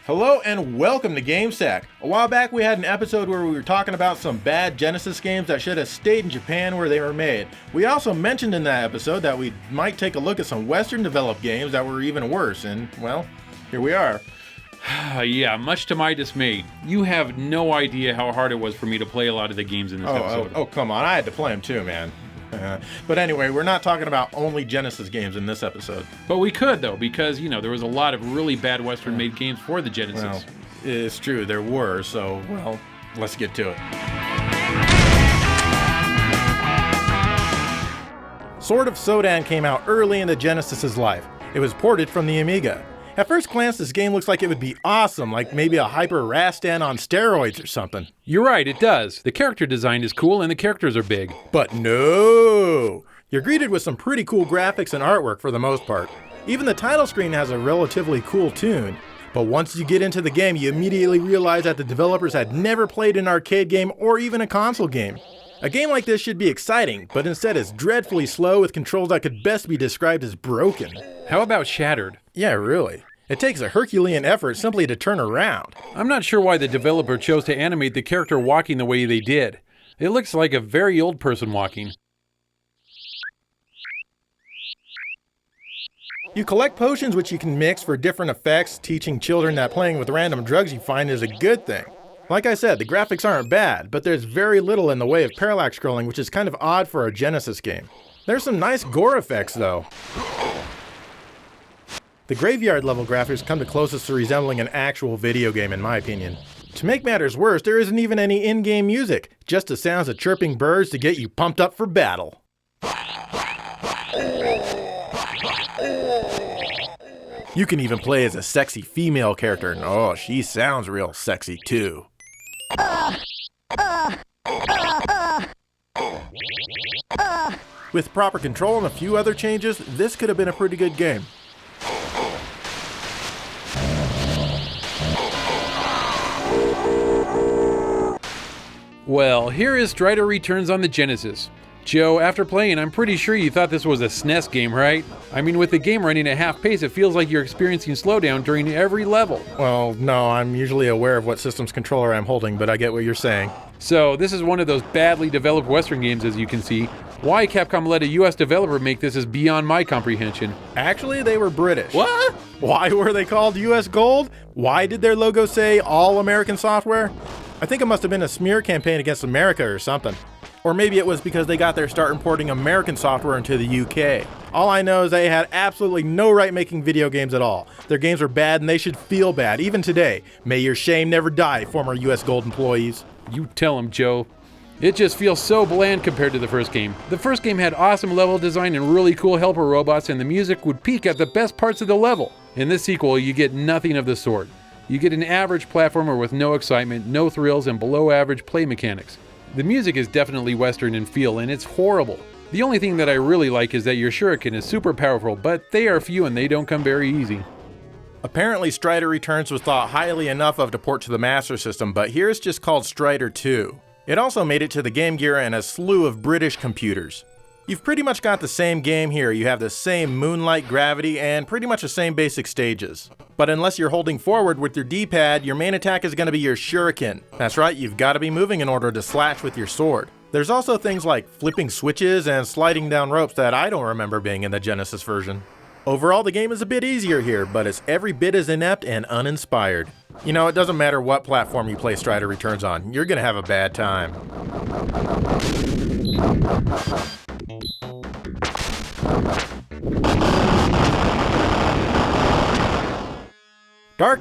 Hello and welcome to GameSack. A while back we had an episode where we were talking about some bad Genesis games that should have stayed in Japan where they were made. We also mentioned in that episode that we might take a look at some Western developed games that were even worse, and well, here we are. Yeah, much to my dismay. You have no idea how hard it was for me to play a lot of the games in this episode. Oh, come on, I had to play them too, man. But anyway, we're not talking about only Genesis games in this episode. But we could, though, because, there was a lot of really bad Western-made games for the Genesis. Well, it's true, there were, so, well, let's get to it. Sword of Sodan came out early in the Genesis's life. It was ported from the Amiga. At first glance, this game looks like it would be awesome, like maybe a Hyper Rastan on steroids or something. You're right, it does. The character design is cool and the characters are big. But no! You're greeted with some pretty cool graphics and artwork for the most part. Even the title screen has a relatively cool tune. But once you get into the game, you immediately realize that the developers had never played an arcade game or even a console game. A game like this should be exciting, but instead it's dreadfully slow with controls that could best be described as broken. How about Shattered? Yeah, really. It takes a Herculean effort simply to turn around. I'm not sure why the developer chose to animate the character walking the way they did. It looks like a very old person walking. You collect potions which you can mix for different effects, teaching children that playing with random drugs you find is a good thing. Like I said, the graphics aren't bad, but there's very little in the way of parallax scrolling, which is kind of odd for a Genesis game. There's some nice gore effects though. The graveyard level graphics come the closest to resembling an actual video game in my opinion. To make matters worse, there isn't even any in-game music, just the sounds of chirping birds to get you pumped up for battle. You can even play as a sexy female character, and oh, she sounds real sexy too. With proper control and a few other changes, this could have been a pretty good game. Well, here is Strider Returns on the Genesis. Joe, after playing, I'm pretty sure you thought this was a SNES game, right? I mean, with the game running at half pace, it feels like you're experiencing slowdown during every level. Well, no, I'm usually aware of what system's controller I'm holding, but I get what you're saying. So, this is one of those badly developed Western games, as you can see. Why Capcom let a US developer make this is beyond my comprehension. Actually, they were British. What? Why were they called US Gold? Why did their logo say All American Software? I think it must have been a smear campaign against America or something. Or maybe it was because they got their start importing American software into the UK. All I know is they had absolutely no right making video games at all. Their games were bad and they should feel bad, even today. May your shame never die, former US Gold employees. You tell him, Joe. It just feels so bland compared to the first game. The first game had awesome level design and really cool helper robots, and the music would peak at the best parts of the level. In this sequel, you get nothing of the sort. You get an average platformer with no excitement, no thrills, and below average play mechanics. The music is definitely Western in feel, and it's horrible. The only thing that I really like is that your shuriken is super powerful, but they are few and they don't come very easy. Apparently Strider Returns was thought highly enough of to port to the Master System, but here it's just called Strider 2. It also made it to the Game Gear and a slew of British computers. You've pretty much got the same game here. You have the same moonlight gravity and pretty much the same basic stages. But unless you're holding forward with your D-pad, your main attack is going to be your shuriken. That's right, you've got to be moving in order to slash with your sword. There's also things like flipping switches and sliding down ropes that I don't remember being in the Genesis version. Overall, the game is a bit easier here, but it's every bit as inept and uninspired. You know, it doesn't matter what platform you play Strider Returns on, you're going to have a bad time. Dark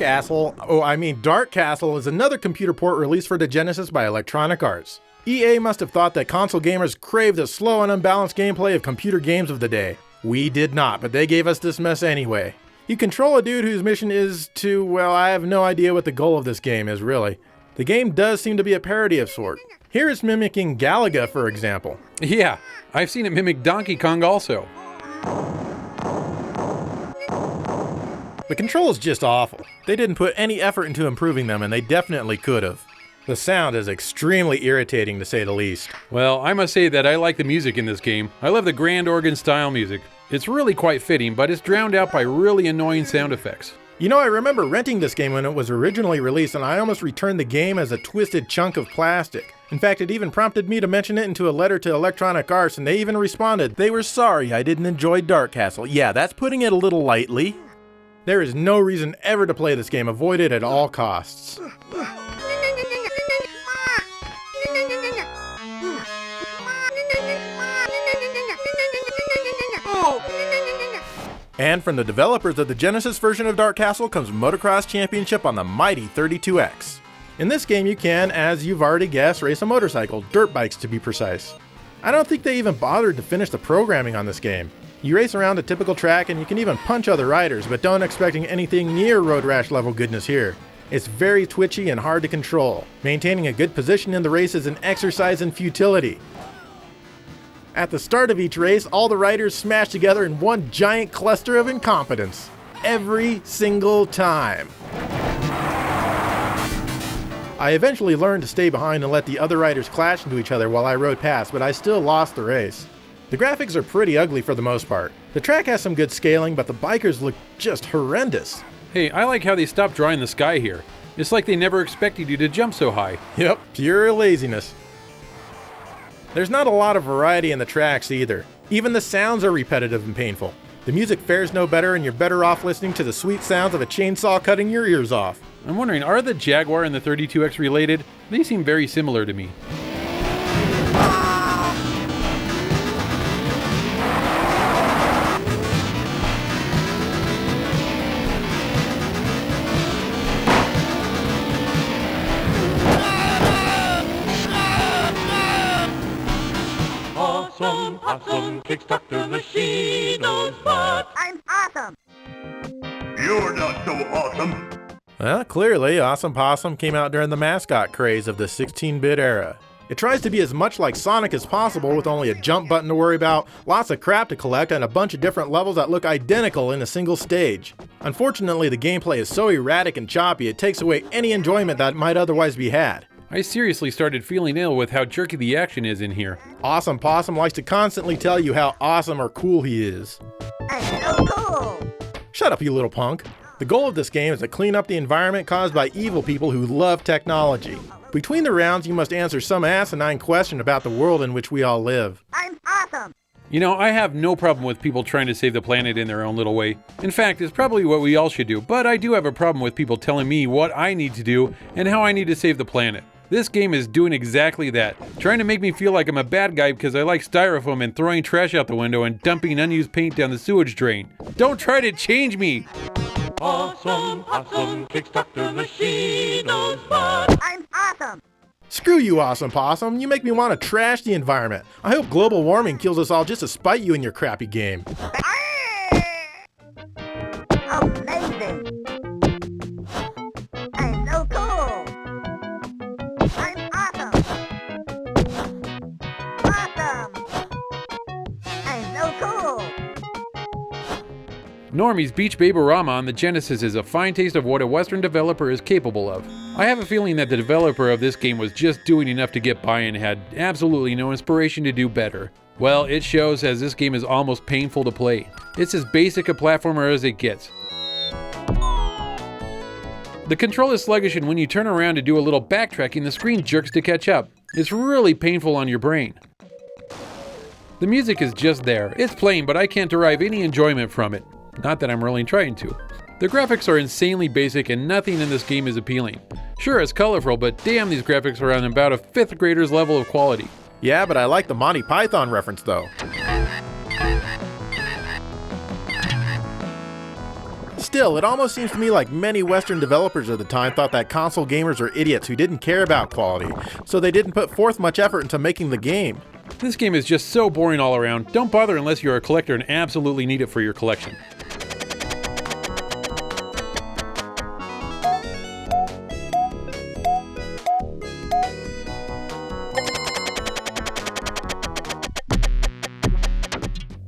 Castle is another computer port released for the Genesis by Electronic Arts. EA must have thought that console gamers craved the slow and unbalanced gameplay of computer games of the day. We did not, but they gave us this mess anyway. You control a dude whose mission is to, well, I have no idea what the goal of this game is really. The game does seem to be a parody of sort. Here it's mimicking Galaga, for example. Yeah, I've seen it mimic Donkey Kong also. The control is just awful. They didn't put any effort into improving them, and they definitely could have. The sound is extremely irritating to say the least. Well, I must say that I like the music in this game. I love the grand organ style music. It's really quite fitting, but it's drowned out by really annoying sound effects. You know, I remember renting this game when it was originally released, and I almost returned the game as a twisted chunk of plastic. In fact, it even prompted me to mention it into a letter to Electronic Arts, and they even responded they were sorry I didn't enjoy Dark Castle. Yeah, that's putting it a little lightly. There is no reason ever to play this game. Avoid it at all costs. And from the developers of the Genesis version of Dark Castle comes Motocross Championship on the mighty 32X. In this game you can, as you've already guessed, race a motorcycle, dirt bikes to be precise. I don't think they even bothered to finish the programming on this game. You race around a typical track and you can even punch other riders, but don't expect anything near Road Rash level goodness here. It's very twitchy and hard to control. Maintaining a good position in the race is an exercise in futility. At the start of each race, all the riders smash together in one giant cluster of incompetence. Every single time. I eventually learned to stay behind and let the other riders clash into each other while I rode past, but I still lost the race. The graphics are pretty ugly for the most part. The track has some good scaling, but the bikers look just horrendous. Hey, I like how they stopped drawing the sky here. It's like they never expected you to jump so high. Yep, pure laziness. There's not a lot of variety in the tracks either. Even the sounds are repetitive and painful. The music fares no better, and you're better off listening to the sweet sounds of a chainsaw cutting your ears off. I'm wondering, are the Jaguar and the 32X related? They seem very similar to me. Possum kicks Dr. Machino's butt. I'm awesome. You're not so awesome. Well, clearly, Awesome Possum came out during the mascot craze of the 16-bit era. It tries to be as much like Sonic as possible with only a jump button to worry about, lots of crap to collect, and a bunch of different levels that look identical in a single stage. Unfortunately, the gameplay is so erratic and choppy it takes away any enjoyment that might otherwise be had. I seriously started feeling ill with how jerky the action is in here. Awesome Possum likes to constantly tell you how awesome or cool he is. I'm so cool. Shut up, you little punk. The goal of this game is to clean up the environment caused by evil people who love technology. Between the rounds, you must answer some asinine question about the world in which we all live. I'm awesome. You know, I have no problem with people trying to save the planet in their own little way. In fact, it's probably what we all should do, but I do have a problem with people telling me what I need to do and how I need to save the planet. This game is doing exactly that, trying to make me feel like I'm a bad guy because I like styrofoam and throwing trash out the window and dumping unused paint down the sewage drain. Don't try to change me! Awesome, Possum kicks Dr. Machino's butt. I'm awesome. Screw you, Awesome Possum. You make me want to trash the environment. I hope global warming kills us all just to spite you in your crappy game. Amazing. I'm so cool. I'm awesome. Awesome. I'm so cool. Normy's Beach Baby-Rama on the Genesis is a fine taste of what a Western developer is capable of. I have a feeling that the developer of this game was just doing enough to get by and had absolutely no inspiration to do better. Well, it shows, as this game is almost painful to play. It's as basic a platformer as it gets. The control is sluggish, and when you turn around to do a little backtracking, the screen jerks to catch up. It's really painful on your brain. The music is just there. It's playing, but I can't derive any enjoyment from it. Not that I'm really trying to. The graphics are insanely basic and nothing in this game is appealing. Sure, it's colorful, but damn, these graphics are on about a 5th grader's level of quality. Yeah, but I like the Monty Python reference though. Still, it almost seems to me like many Western developers at the time thought that console gamers were idiots who didn't care about quality, so they didn't put forth much effort into making the game. This game is just so boring all around. Don't bother unless you're a collector and absolutely need it for your collection.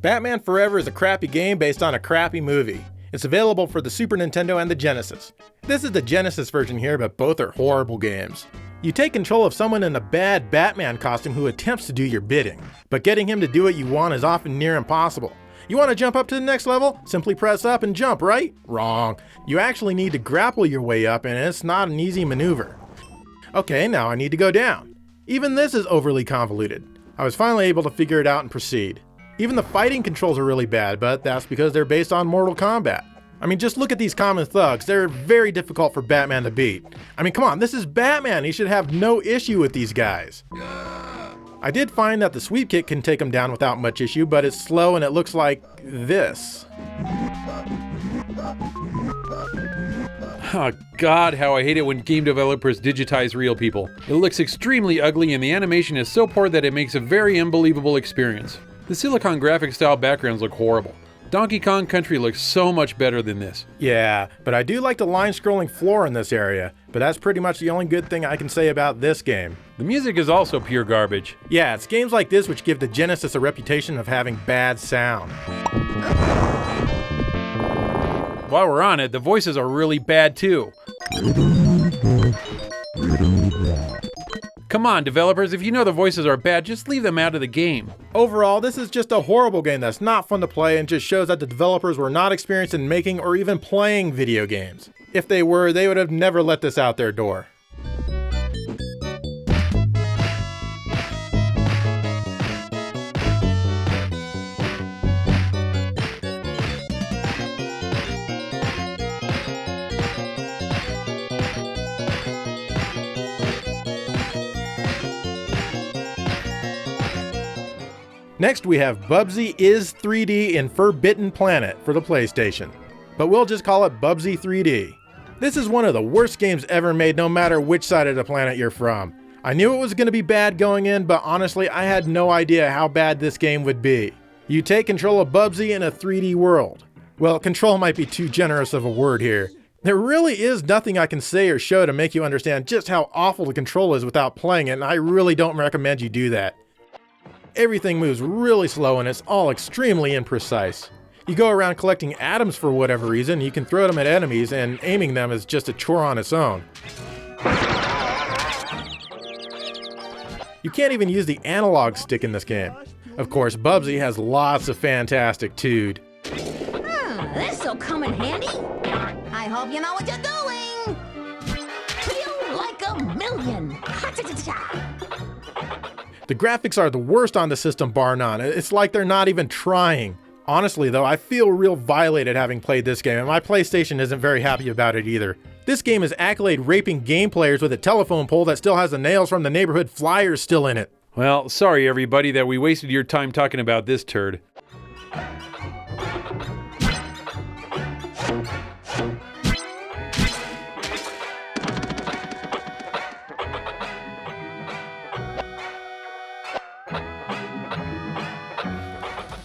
Batman Forever is a crappy game based on a crappy movie. It's available for the Super Nintendo and the Genesis. This is the Genesis version here, but both are horrible games. You take control of someone in a bad Batman costume who attempts to do your bidding, but getting him to do what you want is often near impossible. You want to jump up to the next level? Simply press up and jump, right? Wrong. You actually need to grapple your way up, and it's not an easy maneuver. Okay, now I need to go down. Even this is overly convoluted. I was finally able to figure it out and proceed. Even the fighting controls are really bad, but that's because they're based on Mortal Kombat. I mean, just look at these common thugs. They're very difficult for Batman to beat. I mean, come on, this is Batman. He should have no issue with these guys. I did find that the sweep kick can take them down without much issue, but it's slow and it looks like this. Oh God, how I hate it when game developers digitize real people. It looks extremely ugly and the animation is so poor that it makes a very unbelievable experience. The Silicon graphic style backgrounds look horrible. Donkey Kong Country looks so much better than this. Yeah, but I do like the line-scrolling floor in this area, but that's pretty much the only good thing I can say about this game. The music is also pure garbage. Yeah, it's games like this which give the Genesis a reputation of having bad sound. While we're on it, the voices are really bad too. Come on, developers, if you know the voices are bad, just leave them out of the game. Overall, this is just a horrible game that's not fun to play and just shows that the developers were not experienced in making or even playing video games. If they were, they would have never let this out their door. Next we have Bubsy is 3D in Forbidden Planet for the PlayStation, but we'll just call it Bubsy 3D. This is one of the worst games ever made no matter which side of the planet you're from. I knew it was going to be bad going in, but honestly I had no idea how bad this game would be. You take control of Bubsy in a 3D world. Well, control might be too generous of a word here. There really is nothing I can say or show to make you understand just how awful the control is without playing it, and I really don't recommend you do that. Everything moves really slow and it's all extremely imprecise. You go around collecting atoms for whatever reason, you can throw them at enemies, and aiming them is just a chore on its own. You can't even use the analog stick in this game. Of course, Bubsy has lots of fantastic tood. This'll come in handy. I hope you know what you're doing. Feel like a million. The graphics are the worst on the system bar none. It's like they're not even trying. Honestly though, I feel real violated having played this game, and my PlayStation isn't very happy about it either. This game is accolade raping game players with a telephone pole that still has the nails from the neighborhood flyers still in it. Well, sorry everybody that we wasted your time talking about this turd.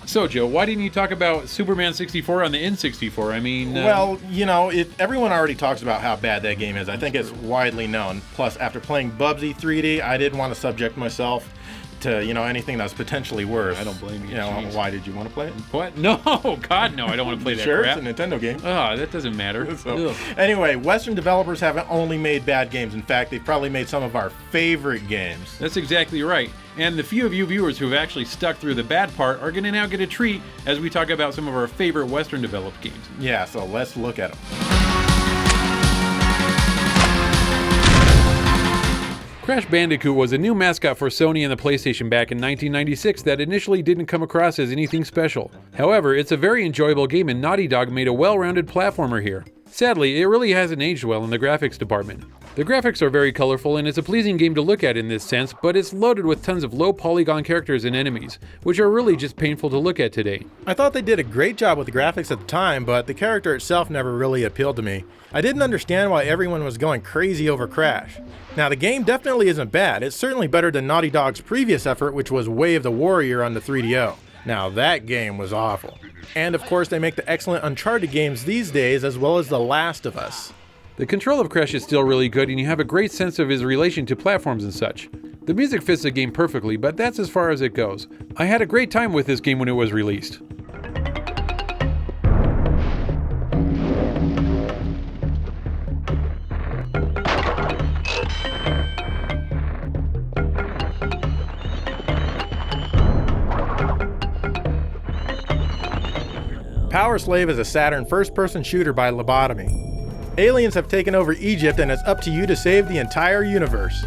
So, Joe, why didn't you talk about Superman 64 on the N64? I mean... Well, you know, everyone already talks about how bad that game is. I think it's widely known. Plus, after playing Bubsy 3D, I didn't want to subject myself to, you know, anything that's potentially worse. I don't blame you. You know, why did you want to play it? What? No, God, no, I don't want to play that Sure, crap. it's a Nintendo game. Oh, that doesn't matter. So, anyway, Western developers haven't only made bad games. In fact, they've probably made some of our favorite games. That's exactly right. And the few of you viewers who have actually stuck through the bad part are going to now get a treat as we talk about some of our favorite Western developed games. Yeah, so let's look at them. Crash Bandicoot was a new mascot for Sony and the PlayStation back in 1996 that initially didn't come across as anything special. However, it's a very enjoyable game and Naughty Dog made a well-rounded platformer here. Sadly, it really hasn't aged well in the graphics department. The graphics are very colorful and it's a pleasing game to look at in this sense, but it's loaded with tons of low polygon characters and enemies, which are really just painful to look at today. I thought they did a great job with the graphics at the time, but the character itself never really appealed to me. I didn't understand why everyone was going crazy over Crash. Now, the game definitely isn't bad. It's certainly better than Naughty Dog's previous effort, which was Way of the Warrior on the 3DO. Now, that game was awful. And of course, they make the excellent Uncharted games these days, as well as The Last of Us. The control of Crash is still really good and you have a great sense of his relation to platforms and such. The music fits the game perfectly, but that's as far as it goes. I had a great time with this game when it was released. Power Slave is a Saturn first-person shooter by Lobotomy. Aliens have taken over Egypt and it's up to you to save the entire universe.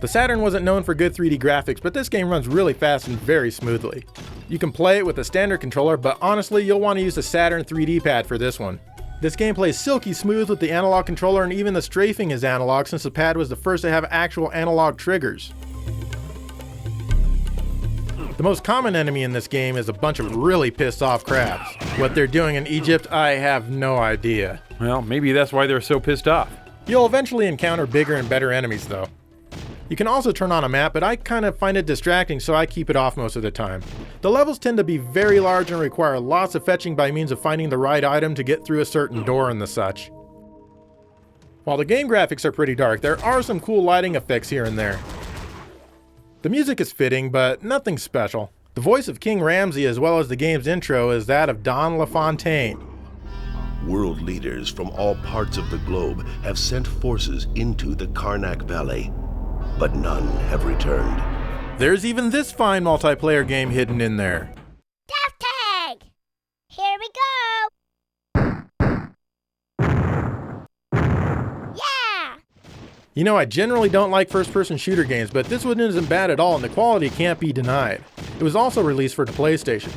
The Saturn wasn't known for good 3D graphics, but this game runs really fast and very smoothly. You can play it with a standard controller, but honestly, you'll want to use the Saturn 3D pad for this one. This game plays silky smooth with the analog controller, and even the strafing is analog since the pad was the first to have actual analog triggers. The most common enemy in this game is a bunch of really pissed off crabs. What they're doing in Egypt, I have no idea. Well, maybe that's why they're so pissed off. You'll eventually encounter bigger and better enemies though. You can also turn on a map, but I kind of find it distracting, so I keep it off most of the time. The levels tend to be very large and require lots of fetching by means of finding the right item to get through a certain door and the such. While the game graphics are pretty dark, there are some cool lighting effects here and there. The music is fitting, but nothing special. The voice of King Ramsey as well as the game's intro is that of Don LaFontaine. World leaders from all parts of the globe have sent forces into the Karnak Valley, but none have returned. There's even this fine multiplayer game hidden in there. Death Tag! Here we go! Yeah! You know, I generally don't like first-person shooter games, but this one isn't bad at all and the quality can't be denied. It was also released for the PlayStation.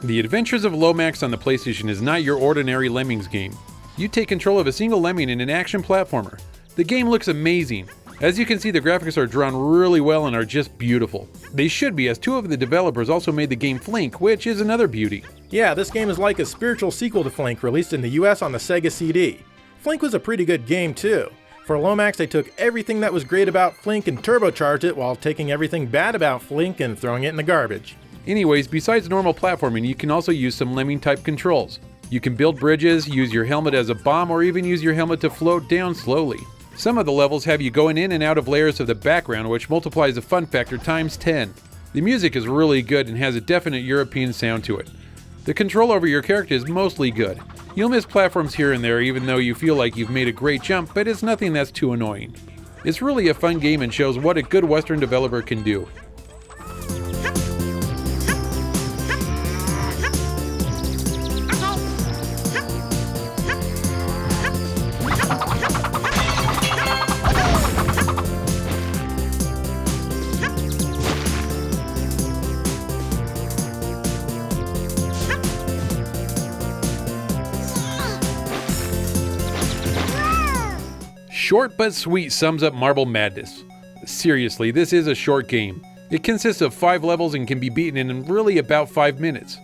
The Adventures of Lomax on the PlayStation is not your ordinary Lemmings game. You take control of a single lemming in an action platformer. The game looks amazing. As you can see, the graphics are drawn really well and are just beautiful. They should be, as two of the developers also made the game Flink, which is another beauty. Yeah, this game is like a spiritual sequel to Flink, released in the US on the Sega CD. Flink was a pretty good game too. For Lomax, they took everything that was great about Flink and turbocharged it while taking everything bad about Flink and throwing it in the garbage. Anyways, besides normal platforming, you can also use some lemming-type controls. You can build bridges, use your helmet as a bomb, or even use your helmet to float down slowly. Some of the levels have you going in and out of layers of the background, which multiplies the fun factor times 10. The music is really good and has a definite European sound to it. The control over your character is mostly good. You'll miss platforms here and there even though you feel like you've made a great jump, but it's nothing that's too annoying. It's really a fun game and shows what a good Western developer can do. Short but sweet sums up Marble Madness. Seriously, this is a short game. It consists of 5 levels and can be beaten in really about 5 minutes.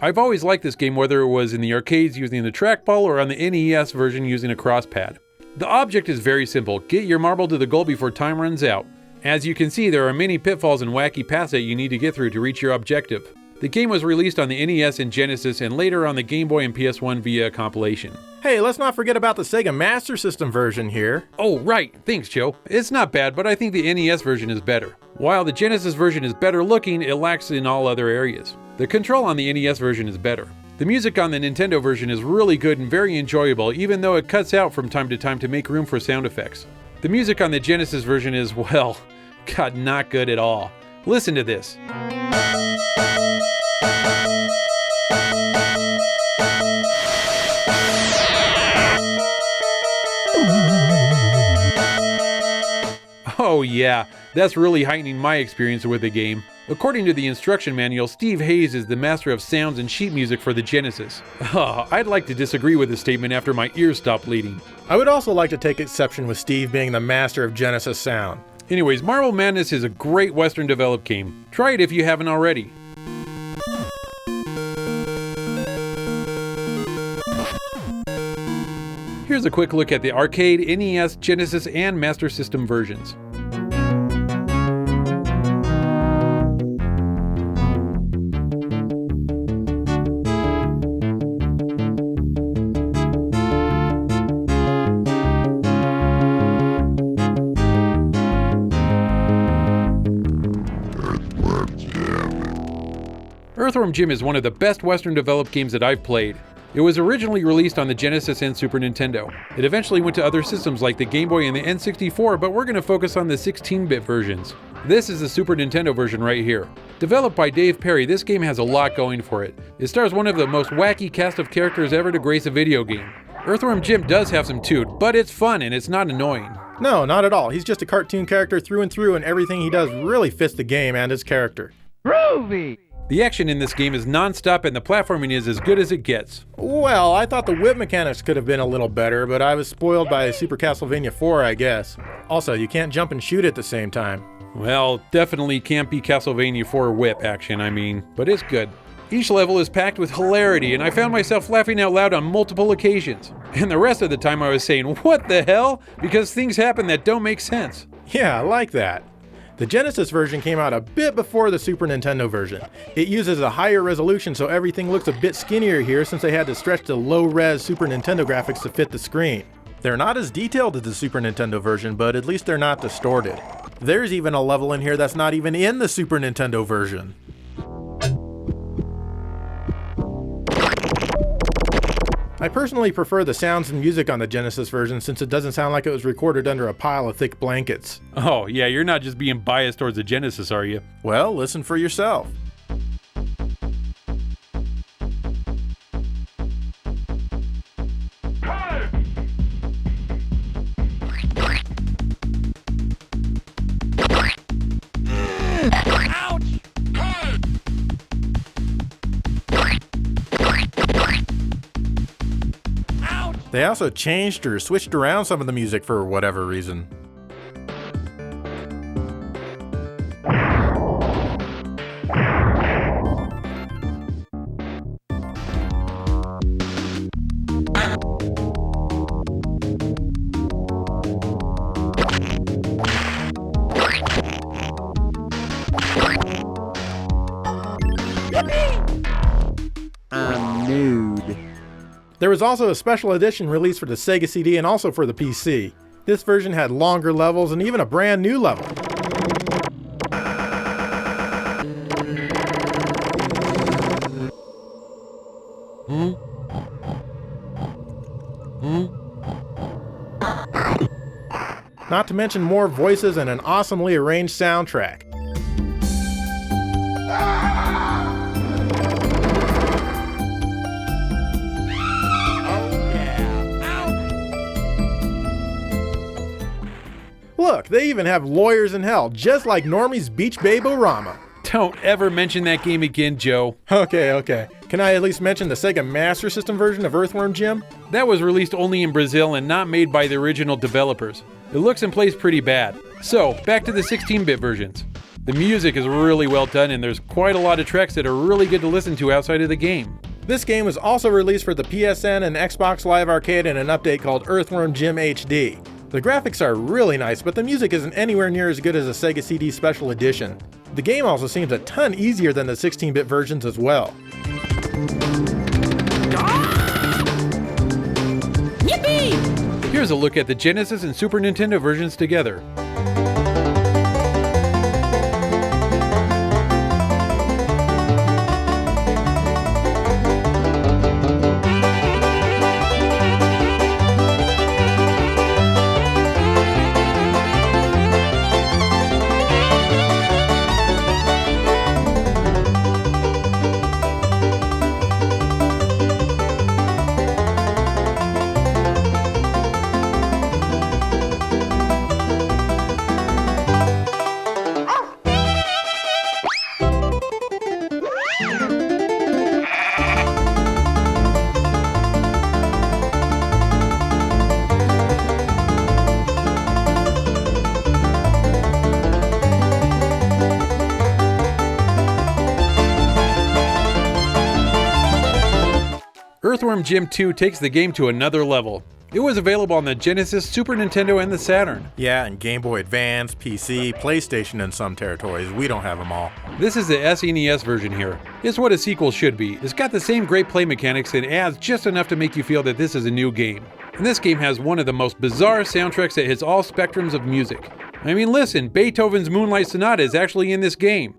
I've always liked this game whether it was in the arcades using the trackball or on the NES version using a crosspad. The object is very simple, get your marble to the goal before time runs out. As you can see, there are many pitfalls and wacky paths that you need to get through to reach your objective. The game was released on the NES and Genesis and later on the Game Boy and PS1 via a compilation. Hey, let's not forget about the Sega Master System version here. Oh right, thanks Joe. It's not bad, but I think the NES version is better. While the Genesis version is better looking, it lacks in all other areas. The control on the NES version is better. The music on the Nintendo version is really good and very enjoyable, even though it cuts out from time to time to make room for sound effects. The music on the Genesis version is, well, God, not good at all. Listen to this. Oh yeah, that's really heightening my experience with the game. According to the instruction manual, Steve Hayes is the master of sounds and sheet music for the Genesis. Oh, I'd like to disagree with this statement after my ears stopped bleeding. I would also like to take exception with Steve being the master of Genesis sound. Anyways, Marble Madness is a great Western developed game. Try it if you haven't already. Here's a quick look at the arcade, NES, Genesis, and Master System versions. Earthworm Jim is one of the best Western developed games that I've played. It was originally released on the Genesis and Super Nintendo. It eventually went to other systems like the Game Boy and the N64, but we're going to focus on the 16-bit versions. This is the Super Nintendo version right here. Developed by Dave Perry, this game has a lot going for it. It stars one of the most wacky cast of characters ever to grace a video game. Earthworm Jim does have some toot, but it's fun and it's not annoying. No, not at all. He's just a cartoon character through and through, and everything he does really fits the game and his character. Groovy! The action in this game is non-stop and the platforming is as good as it gets. Well, I thought the whip mechanics could have been a little better, but I was spoiled by Super Castlevania 4, I guess. Also, you can't jump and shoot at the same time. Well, definitely can't be Castlevania 4 whip action, but it's good. Each level is packed with hilarity, and I found myself laughing out loud on multiple occasions. And the rest of the time I was saying, what the hell? Because things happen that don't make sense. Yeah, I like that. The Genesis version came out a bit before the Super Nintendo version. It uses a higher resolution, so everything looks a bit skinnier here since they had to stretch the low-res Super Nintendo graphics to fit the screen. They're not as detailed as the Super Nintendo version, but at least they're not distorted. There's even a level in here that's not even in the Super Nintendo version. I personally prefer the sounds and music on the Genesis version since it doesn't sound like it was recorded under a pile of thick blankets. Oh, yeah, you're not just being biased towards the Genesis, are you? Well, listen for yourself. They also changed or switched around some of the music for whatever reason. I'm nude. There was also a special edition released for the Sega CD and also for the PC. This version had longer levels and even a brand new level. Not to mention more voices and an awesomely arranged soundtrack. Look, they even have lawyers in hell, just like Normy's Beach Babe-O-Rama. Don't ever mention that game again, Joe. Okay. Can I at least mention the Sega Master System version of Earthworm Jim? That was released only in Brazil and not made by the original developers. It looks and plays pretty bad. So, back to the 16-bit versions. The music is really well done and there's quite a lot of tracks that are really good to listen to outside of the game. This game was also released for the PSN and Xbox Live Arcade in an update called Earthworm Jim HD. The graphics are really nice, but the music isn't anywhere near as good as a Sega CD Special Edition. The game also seems a ton easier than the 16-bit versions as well. Yippee! Here's a look at the Genesis and Super Nintendo versions together. Earthworm Jim 2 takes the game to another level. It was available on the Genesis, Super Nintendo, and the Saturn. Yeah, and Game Boy Advance, PC, PlayStation in some territories. We don't have them all. This is the SNES version here. It's what a sequel should be. It's got the same great play mechanics and adds just enough to make you feel that this is a new game. And this game has one of the most bizarre soundtracks that hits all spectrums of music. I mean, listen, Beethoven's Moonlight Sonata is actually in this game.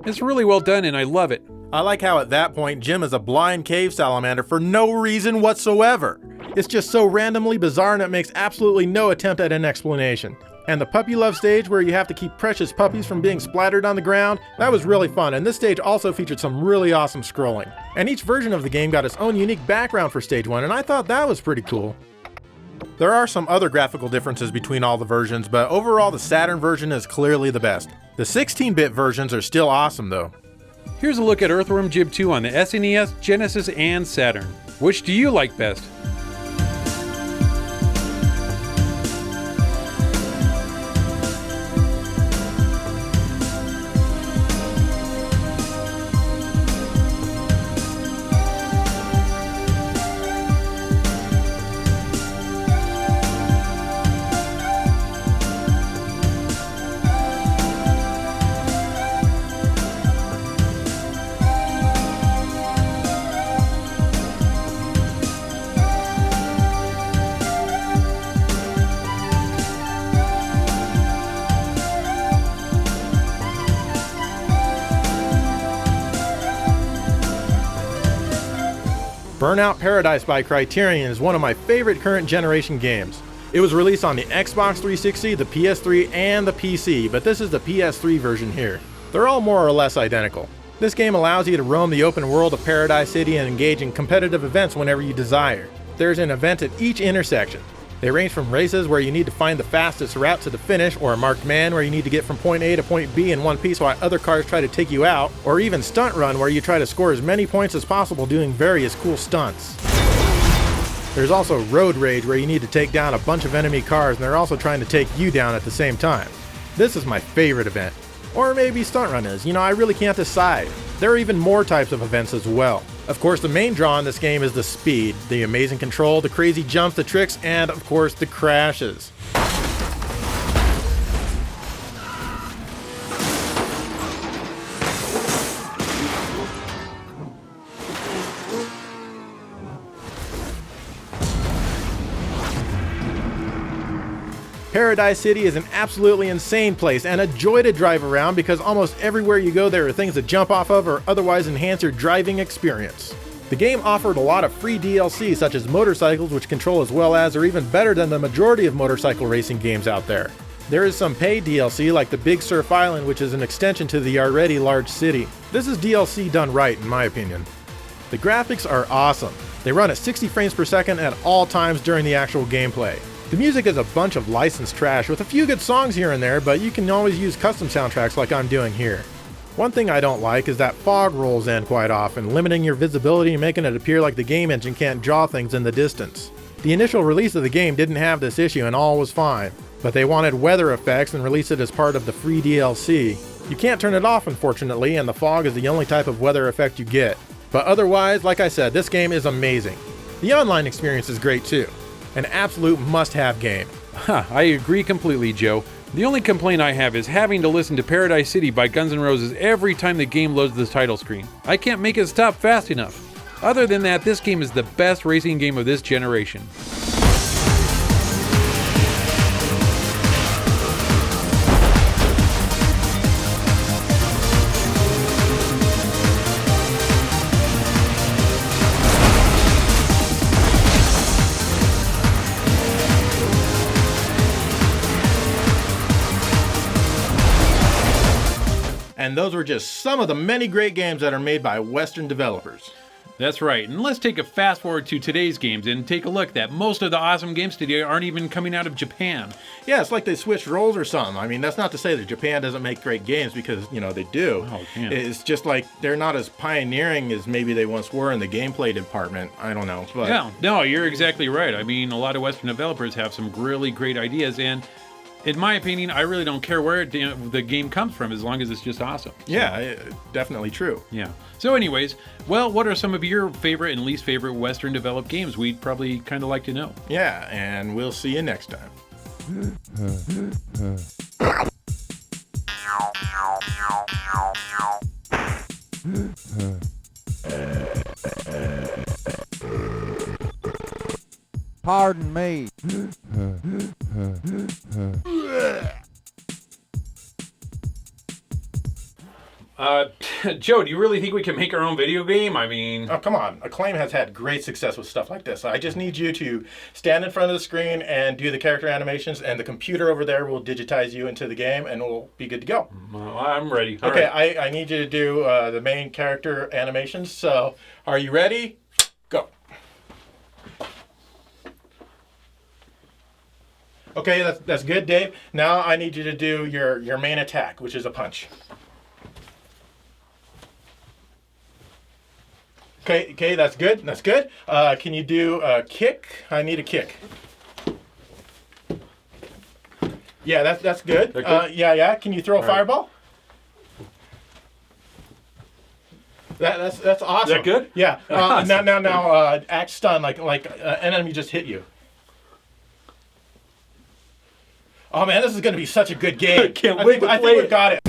It's really well done and I love it. I like how at that point Jim is a blind cave salamander for no reason whatsoever. It's just so randomly bizarre and it makes absolutely no attempt at an explanation. And the puppy love stage where you have to keep precious puppies from being splattered on the ground, that was really fun, and this stage also featured some really awesome scrolling. And each version of the game got its own unique background for stage 1, and I thought that was pretty cool. There are some other graphical differences between all the versions, but overall the Saturn version is clearly the best. The 16-bit versions are still awesome though. Here's a look at Earthworm Jim 2 on the SNES, Genesis, and Saturn. Which do you like best? Burnout Paradise by Criterion is one of my favorite current generation games. It was released on the Xbox 360, the PS3, and the PC, but this is the PS3 version here. They're all more or less identical. This game allows you to roam the open world of Paradise City and engage in competitive events whenever you desire. There's an event at each intersection. They range from races where you need to find the fastest route to the finish, or a marked man where you need to get from point A to point B in one piece while other cars try to take you out, or even Stunt Run where you try to score as many points as possible doing various cool stunts. There's also Road Rage where you need to take down a bunch of enemy cars and they're also trying to take you down at the same time. This is my favorite event. Or maybe Stunt Run is, I really can't decide. There are even more types of events as well. Of course, the main draw in this game is the speed, the amazing control, the crazy jumps, the tricks, and of course the crashes. Paradise City is an absolutely insane place and a joy to drive around because almost everywhere you go there are things to jump off of or otherwise enhance your driving experience. The game offered a lot of free DLC such as motorcycles which control as well as or even better than the majority of motorcycle racing games out there. There is some paid DLC like the Big Surf Island which is an extension to the already large city. This is DLC done right in my opinion. The graphics are awesome. They run at 60 frames per second at all times during the actual gameplay. The music is a bunch of licensed trash with a few good songs here and there, but you can always use custom soundtracks like I'm doing here. One thing I don't like is that fog rolls in quite often, limiting your visibility and making it appear like the game engine can't draw things in the distance. The initial release of the game didn't have this issue and all was fine, but they wanted weather effects and released it as part of the free DLC. You can't turn it off unfortunately, and the fog is the only type of weather effect you get. But otherwise, like I said, this game is amazing. The online experience is great too. An absolute must-have game. I agree completely, Joe. The only complaint I have is having to listen to Paradise City by Guns N' Roses every time the game loads the title screen. I can't make it stop fast enough. Other than that, this game is the best racing game of this generation. And those were just some of the many great games that are made by Western developers. That's right, and let's take a fast forward to today's games and take a look that most of the awesome games today aren't even coming out of Japan. Yeah, it's like they switched roles or something. I mean, that's not to say that Japan doesn't make great games because, they do. Oh, yeah. It's just like they're not as pioneering as maybe they once were in the gameplay department. I don't know. But... Yeah, no, you're exactly right. I mean, a lot of Western developers have some really great ideas, and in my opinion, I really don't care where the game comes from as long as it's just awesome. So, yeah, definitely true. Yeah. So anyways, well, what are some of your favorite and least favorite Western developed games? We'd probably kind of like to know. Yeah, and we'll see you next time. Pardon me. Joe, do you really think we can make our own video game? I mean... Oh, come on. Acclaim has had great success with stuff like this. I just need you to stand in front of the screen and do the character animations, and the computer over there will digitize you into the game, and we'll be good to go. Well, I'm ready. All okay, right. I need you to do the main character animations. So, are you ready? Go. Okay, that's good, Dave. Now I need you to do your main attack, which is a punch. Okay, that's good. That's good. Can you do a kick? I need a kick. Yeah, that's good. Yeah. Can you throw a fireball? That's awesome. Is that good? Yeah. Now, act stun like an enemy just hit you. Oh man, this is going to be such a good game. I think we've got it.